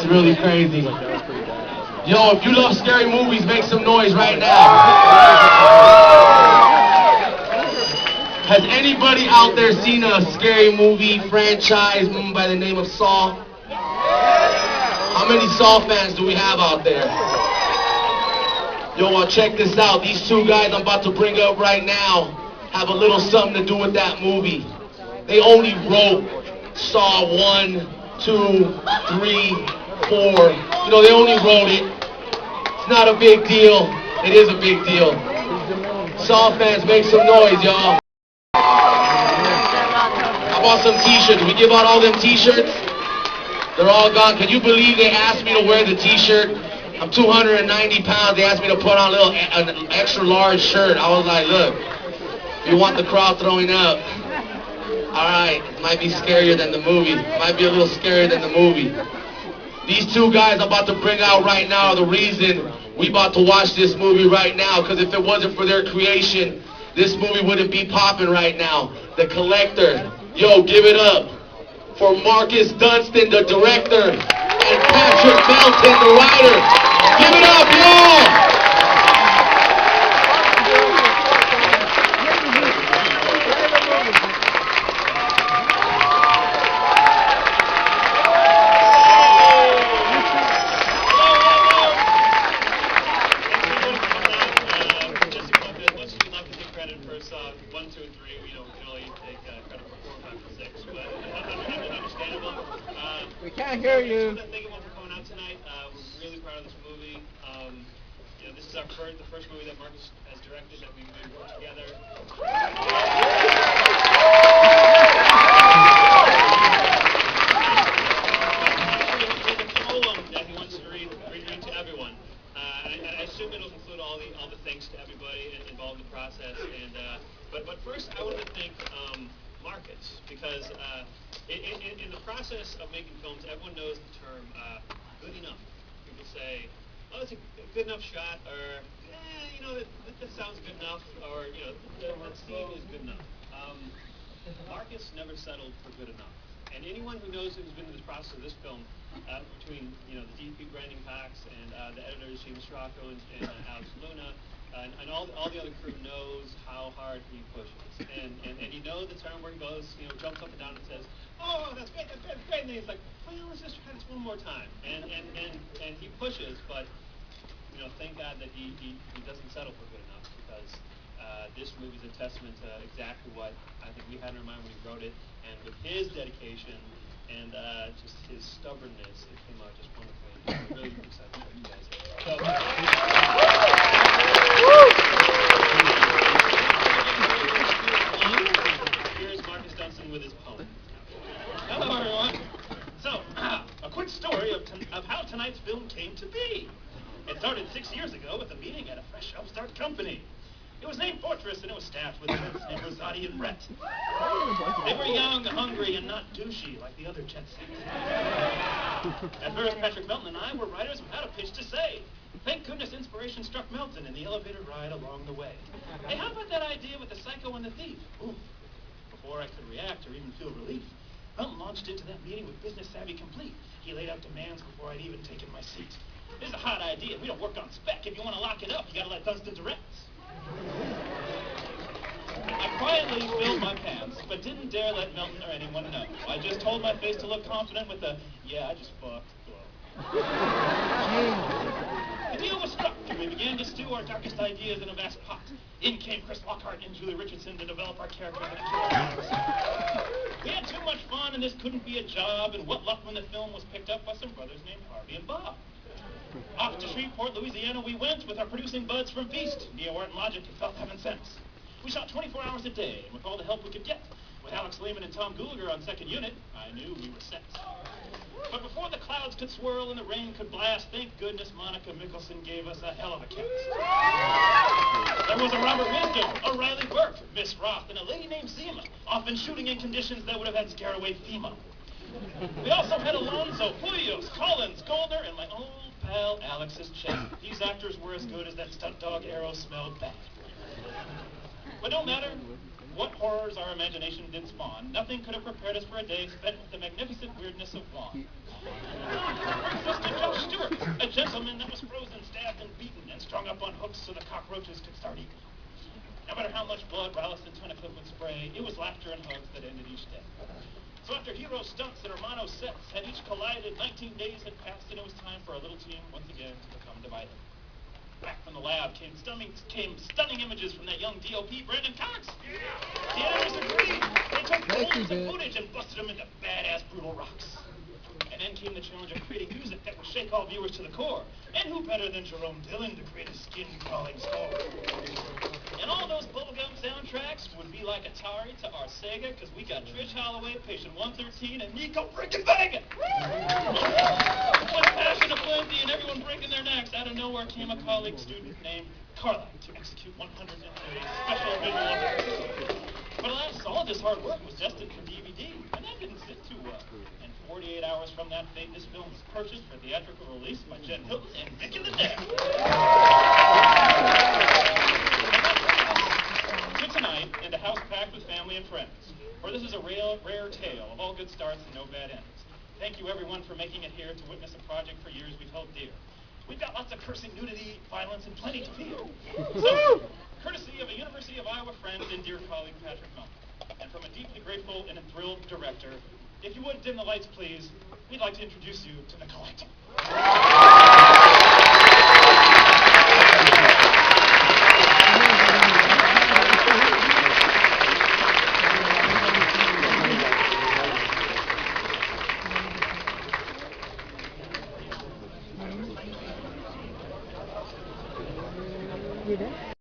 It's really crazy. Yo, if you love scary movies, make some noise right now. Has anybody out there seen a scary movie franchise by the name of Saw? How many Saw fans do we have out there? Yo, well, check this out. These two guys I'm about to bring up right now have a little something to do with that movie. They only wrote Saw 1, 2, 3, 4. You know, they only wrote it. It's not a big deal. It is a big deal. Saw fans, make some noise, y'all. How about some t-shirts? We give out all them t-shirts? They're all gone. Can you believe they asked me to wear the t-shirt? I'm 290 pounds. They asked me to put on an extra large shirt. I was like, look, you want the crowd throwing up. All right, it might be scarier than the movie. It might be a little scarier than the movie. These two guys I'm about to bring out right now are the reason we about to watch this movie right now, because if it wasn't for their creation, this movie wouldn't be popping right now. The Collector. Yo, give it up for Marcus Dustan, the director, and Patrick Melton, the writer. Give it up, y'all! We can't hear you. Thank you all for coming out tonight. We're really proud of this movie. You know, this is the first movie that Marcus has directed that we've worked together. The poem that he wants to read to everyone. I assume it'll include all the thanks to everybody involved in the process. But first, I want to thank Marcus, because in the process of making films, everyone knows the term good enough. People say, oh, it's a good enough shot, or you know, that sounds good enough, or you know, that scene is good enough. Marcus never settled for good enough. And anyone who knows who's been in this process of this film, between you know the DP branding packs and the editors James Stracco and Alex Luna, and all the other crew knows how hard he pushes. And you know the term where he goes, you know, jumps up and down and says, oh, that's great, and then he's like, well, let's just try this one more time. And he pushes, but you know, thank God that he doesn't settle for good enough, because this movie is a testament to exactly what I think we had in our mind when we wrote it, and with his dedication and just his stubbornness, it came out just wonderfully. I'm really excited to show you guys. Here's Marcus Dustan with his poem. Hello, everyone. So, a quick story of how tonight's film came to be. It started 6 years ago with a meeting at a fresh upstart company. It was named Fortress, and it was staffed with gents named Rosati and Rhett. They were young, hungry, and not douchey like the other jet seats. At first, Patrick Melton and I were writers without a pitch to say. Thank goodness inspiration struck Melton in the elevator ride along the way. Hey, how about that idea with the psycho and the thief? Ooh. Before I could react or even feel relief, Melton launched into that meeting with business savvy complete. He laid out demands before I'd even taken my seat. This is a hot idea. We don't work on spec. If you want to lock it up, you got to let Dustan direct. I quietly filled my pants, but didn't dare let Melton or anyone know. I just told my face to look confident with a, yeah, I just fucked glow. The deal was struck, and we began to stew our darkest ideas in a vast pot. In came Chris Lockhart and Julie Richardson to develop our characters and lives. We had too much fun, and this couldn't be a job, and what luck when the film was picked up by some brothers named Harvey and Bob. Off to Shreveport, Louisiana we went with our producing buds from Feast. Neo-Art and Logic and felt heaven sense. We shot 24 hours a day, and with all the help we could get, with Alex Lehman and Tom Gulager on second unit, I knew we were set. But before the clouds could swirl and the rain could blast, thank goodness Monica Mickelson gave us a hell of a cast. There was a Robert Wisdom, a Riley Burke, Miss Roth, and a lady named Zima, often shooting in conditions that would have had scare-away FEMA. We also had Alonzo, Puyos, Collins, Goldner, and my old pal Alex's Chet. These actors were as good as that stunt dog Arrow smelled bad. But no matter what horrors our imagination did spawn, nothing could have prepared us for a day spent with the magnificent weirdness of Juan. Brings us gentleman that was frozen, stabbed, and beaten, and strung up on hooks so the cockroaches could start eating. No matter how much blood Rallis and Tunnicliffe would spray, it was laughter and hugs that ended each day. So after hero stunts and Hermano sets had each collided, 19 days had passed, and it was time for our little team once again to become divided. Back from the lab came stunning images from that young DOP, Brandon Cox. The editors agreed. They took rolls of footage and busted them into badass brutal rocks. And then came the challenge of creating music that would shake all viewers to the core. And who better than Jerome Dillon to create a skin-crawling score? And all those bubblegum soundtracks would be like Atari to our Sega, because we got Trish Holloway, Patient 113, and Nico frickin' Fagan! With passion aplenty and everyone breaking their necks, out of nowhere came a college student named Carla to execute 130 special visual effects. But alas, all this hard work was destined for DVD, and that didn't sit too well. And 48 hours from that fate, this film was purchased for theatrical release by Jen Hilton and Vic and the Dad. To tonight, and a house packed with family and friends, for this is a rare tale of all good starts and no bad ends. Thank you, everyone, for making it here to witness a project for years we've held dear. We've got lots of cursing, nudity, violence, and plenty to feel. So, courtesy of a University of Iowa friend and dear colleague, Patrick Melton, and from a deeply grateful and enthralled director, if you would dim the lights, please, we'd like to introduce you to the Collector.